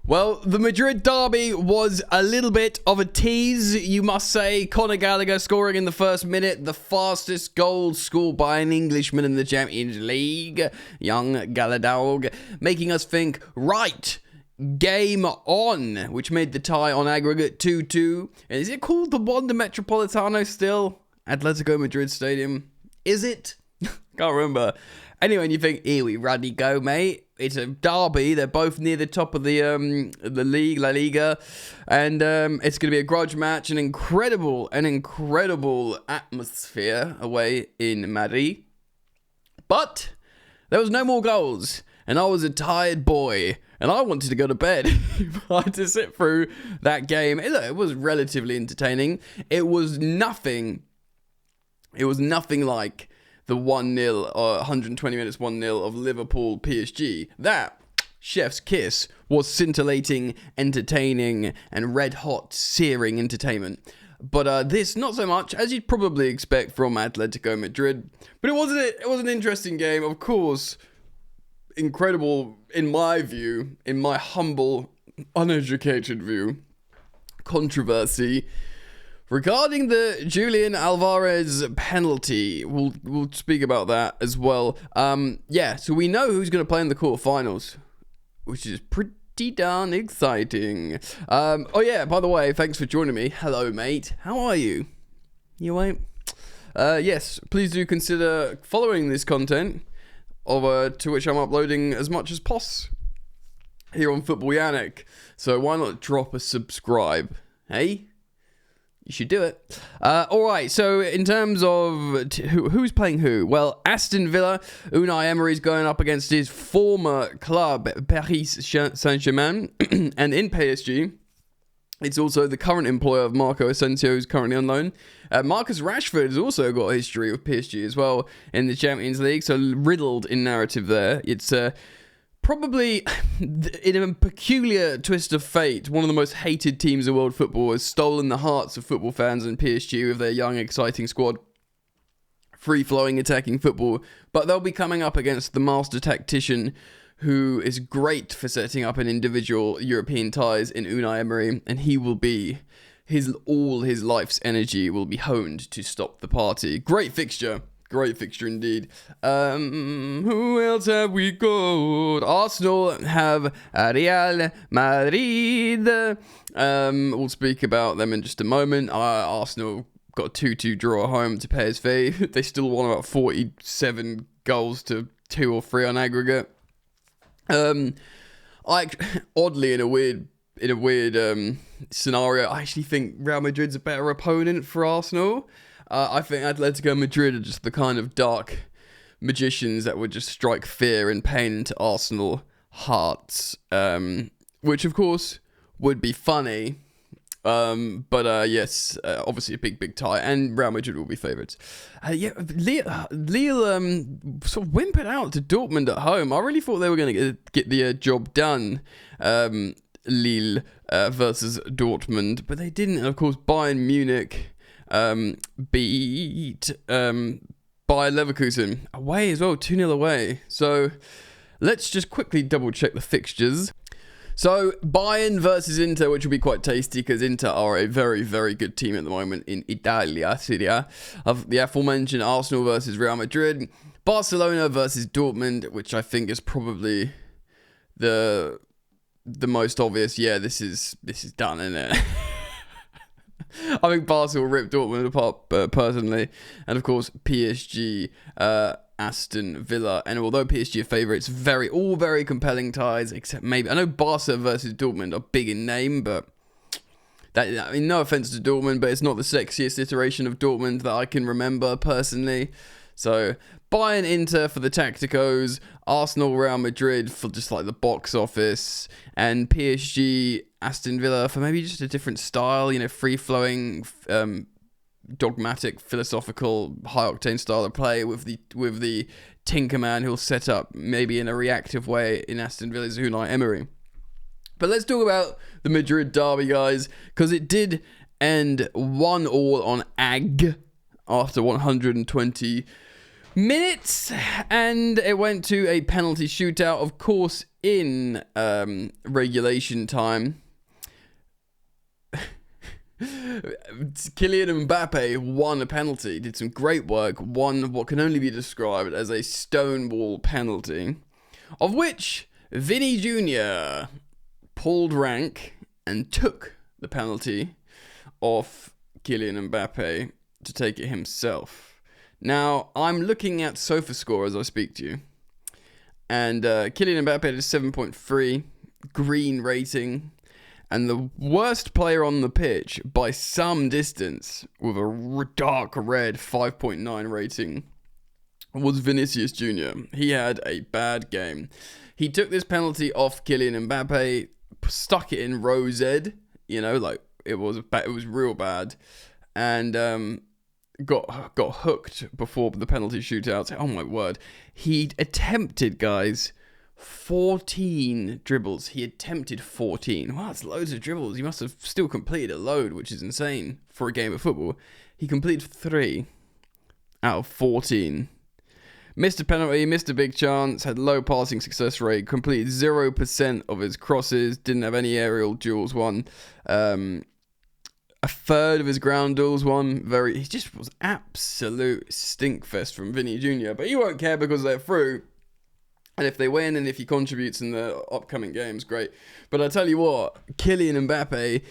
Well, the Madrid derby was a little bit of a tease, you must say. Conor Gallagher scoring in the first minute, the fastest goal scored by an Englishman in the Champions League, young Galadog, making us think, right, game on, which made the tie on aggregate 2-2. And is it called the Wanda Metropolitano still? Atletico Madrid Stadium? Is it? Can't remember. Anyway, and you think, here we ruddy go, mate. It's a derby. They're both near the top of the league, La Liga, and it's going to be a grudge match. An incredible atmosphere away in Madrid. But there was no more goals, and I was a tired boy, and I wanted to go to bed. I had to sit through that game. It was relatively entertaining. It was nothing like the 1-0 or 120 minutes 1-0 of Liverpool PSG. That, chef's kiss, was scintillating, entertaining, and red-hot, searing entertainment. But this, not so much, as you'd probably expect from Atletico Madrid. But it was an interesting game, of course. Incredible, in my view, in my humble, uneducated view, controversy regarding the Julian Alvarez penalty. We'll speak about that as well. So we know who's going to play in the quarterfinals, which is pretty darn exciting. By the way, thanks for joining me. Hello, mate. How are you? You all right? Yes, please do consider following this content, to which I'm uploading as much as possible here on Football Yannick. So why not drop a subscribe, hey? You should do it. Alright, so in terms of who's playing who? Well, Aston Villa, Unai Emery's going up against his former club, Paris Saint-Germain. And in PSG, it's also the current employer of Marco Asensio, who's currently on loan. Marcus Rashford has also got a history with PSG as well in the Champions League, so riddled in narrative there. It's probably, in a peculiar twist of fate, one of the most hated teams in world football has stolen the hearts of football fans in PSG with their young, exciting squad. Free-flowing, attacking football. But they'll be coming up against the master tactician, who is great for setting up an individual European ties in Unai Emery, and he will be, all his life's energy will be honed to stop the party. Great fixture indeed. Who else have we got? Arsenal have Real Madrid. We'll speak about them in just a moment. Arsenal got a 2-2 draw at home to PSV. They still won about 47 goals to 2 or 3 on aggregate. Oddly, in a weird scenario, I actually think Real Madrid's a better opponent for Arsenal. I think Atletico Madrid are just the kind of dark magicians that would just strike fear and pain into Arsenal hearts, which of course would be funny. Yes, obviously a big tie, and Real Madrid will be favourites. Lille sort of whimpered out to Dortmund at home. I really thought they were going to get the job done, Lille versus Dortmund, but they didn't. And of course, Bayern Munich beat Bayer Leverkusen away as well, 2-0 away. So let's just quickly double check the fixtures. So Bayern versus Inter, which will be quite tasty because Inter are a very, very good team at the moment in Italia, Serie A. Of the aforementioned Arsenal versus Real Madrid, Barcelona versus Dortmund, which I think is probably the most obvious. Yeah, this is done, isn't it? I think Barca will rip Dortmund apart personally. And of course, PSG, Aston Villa. And although PSG are favourites, all very compelling ties, except maybe, I know Barca versus Dortmund are big in name, but no offence to Dortmund, but it's not the sexiest iteration of Dortmund that I can remember personally. So Bayern Inter for the Tacticos, Arsenal Real Madrid for just like the box office, and PSG Aston Villa for maybe just a different style, free-flowing, dogmatic, philosophical, high-octane style of play with the Tinkerman who'll set up maybe in a reactive way in Aston Villa's Unai Emery. But let's talk about the Madrid derby, guys, because it did end 1-1 on AG after 120 minutes, and it went to a penalty shootout. Of course, in regulation time, Kylian Mbappe won a penalty, did some great work, won what can only be described as a stonewall penalty, of which Vinny Jr. pulled rank and took the penalty off Kylian Mbappe to take it himself. Now, I'm looking at SofaScore as I speak to you, and Kylian Mbappe had a 7.3 green rating, and the worst player on the pitch by some distance with a dark red 5.9 rating was Vinicius Jr. He had a bad game. He took this penalty off Kylian Mbappe, stuck it in row Z, like it was real bad, and got hooked before the penalty shootout. Oh my word. He attempted, guys, 14 dribbles. He attempted 14. Wow, that's loads of dribbles. He must have still completed a load, which is insane for a game of football. He completed 3 out of 14. Missed a penalty, missed a big chance, had low passing success rate, completed 0% of his crosses, didn't have any aerial duels won. A third of his ground duels won. He just was absolute stinkfest from Vinny Jr. But you won't care because they're through. And if they win and if he contributes in the upcoming games, great. But I tell you what, Kylian Mbappe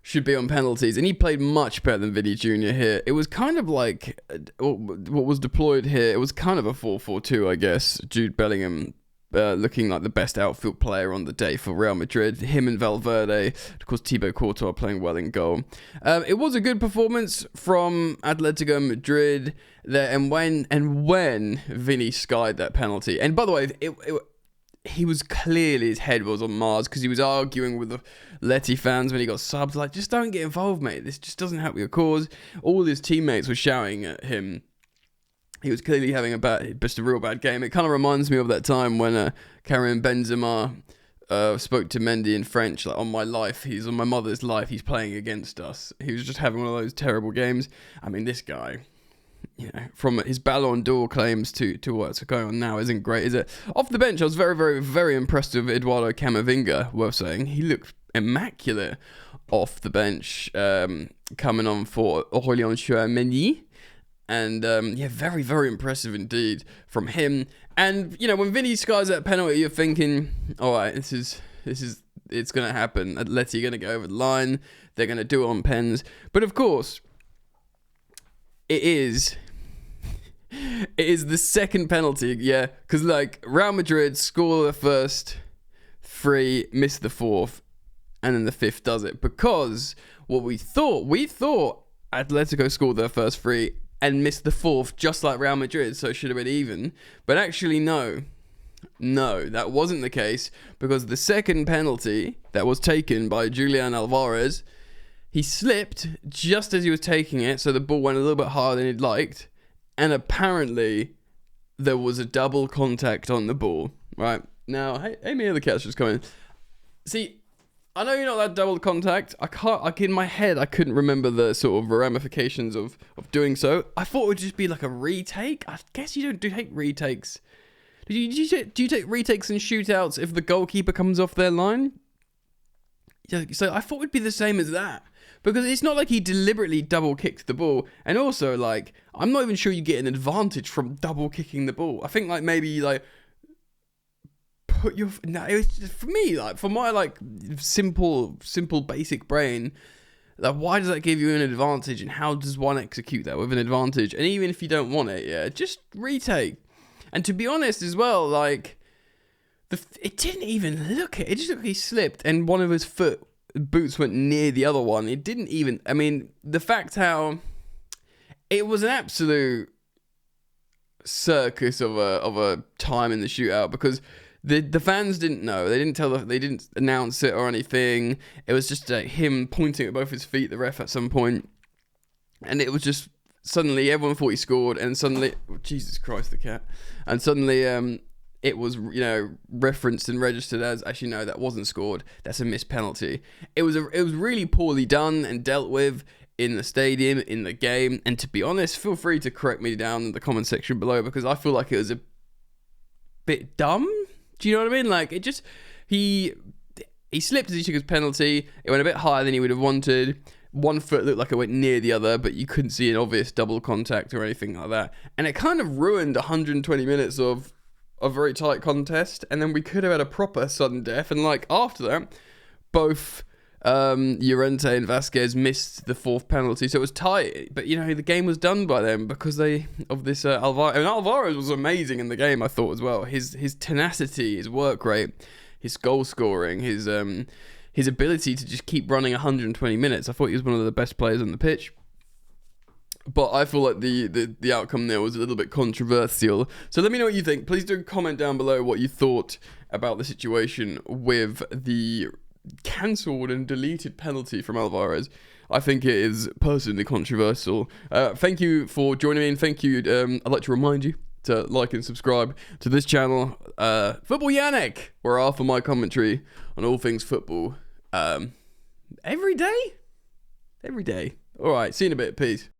should be on penalties. And he played much better than Vinny Jr. here. It was kind of like what was deployed here. It was kind of a 4-4-2, I guess. Jude Bellingham looking like the best outfield player on the day for Real Madrid. Him and Valverde. Of course, Thibaut Courtois playing well in goal. It was a good performance from Atletico Madrid there. And when Vinny skied that penalty. And by the way, he was clearly, his head was on Mars because he was arguing with the Leti fans when he got subbed. Like, just don't get involved, mate. This just doesn't help your cause. All his teammates were shouting at him. He was clearly having just a real bad game. It kind of reminds me of that time when Karim Benzema spoke to Mendy in French, like, on my life, he's on my mother's life, he's playing against us. He was just having one of those terrible games. I mean, this guy, from his Ballon d'Or claims to what's going on now isn't great, is it? Off the bench, I was very, very, very impressed with Eduardo Camavinga, worth saying. He looked immaculate off the bench, coming on for Aurélien Tchouameni. And, very, very impressive indeed from him. And, when Vinny skies that penalty, you're thinking, all right, it's going to happen. Atleti are going to go over the line. They're going to do it on pens. But, of course, it is the second penalty, yeah. Because, Real Madrid score the first 3, miss the 4th, and then the 5th does it. Because what we thought Atletico scored their first 3 and missed the 4th, just like Real Madrid, so it should have been even. But actually, no, that wasn't the case, because the second penalty that was taken by Julian Alvarez, he slipped just as he was taking it, so the ball went a little bit harder than he'd liked, and apparently there was a double contact on the ball, right? Now, hey, me, the catch just coming. See, I know you're not that double contact. In my head, I couldn't remember the sort of ramifications of doing so. I thought it would just be like a retake. I guess you don't take retakes. Do you take retakes and shootouts if the goalkeeper comes off their line? Yeah, so I thought it would be the same as that. Because it's not like he deliberately double kicked the ball. And also, I'm not even sure you get an advantage from double kicking the ball. I think, maybe, put your... No, it was just, for me, for my, simple basic brain, why does that give you an advantage, and how does one execute that with an advantage? And even if you don't want it, yeah, just retake. And to be honest as well, it didn't even look it. It just looked like he slipped, and one of his boots went near the other one. It didn't even... I mean, the fact how... It was an absolute circus of a time in the shootout, because... The fans didn't know. They didn't announce it or anything. It was just him pointing at both his feet, the ref, at some point. And it was just, suddenly everyone thought he scored, and suddenly, Jesus Christ, the cat. And suddenly it was, referenced and registered as, actually no, that wasn't scored. That's a missed penalty. It was really poorly done and dealt with in the stadium, in the game. And to be honest, feel free to correct me down in the comment section below, because I feel like it was a bit dumb. Do you know what I mean? Like, it just, he slipped as he took his penalty. It went a bit higher than he would have wanted. One foot looked like it went near the other, but you couldn't see an obvious double contact or anything like that. And it kind of ruined 120 minutes of a very tight contest. And then we could have had a proper sudden death. And like after that, both Llorente and Vasquez missed the fourth penalty, so it was tight. But you know, the game was done by them because of this Alvarez. And Alvarez was amazing in the game, I thought as well. His tenacity, his work rate, his goal scoring, his ability to just keep running 120 minutes. I thought he was one of the best players on the pitch. But I feel like the outcome there was a little bit controversial. So let me know what you think. Please do comment down below what you thought about the situation with the cancelled and deleted penalty from Alvarez. I think it is personally controversial. Thank you for joining me, and thank you. I'd like to remind you to like and subscribe to this channel, Football Yannick, where I offer my commentary on all things football every day. All right, see you in a bit. Peace.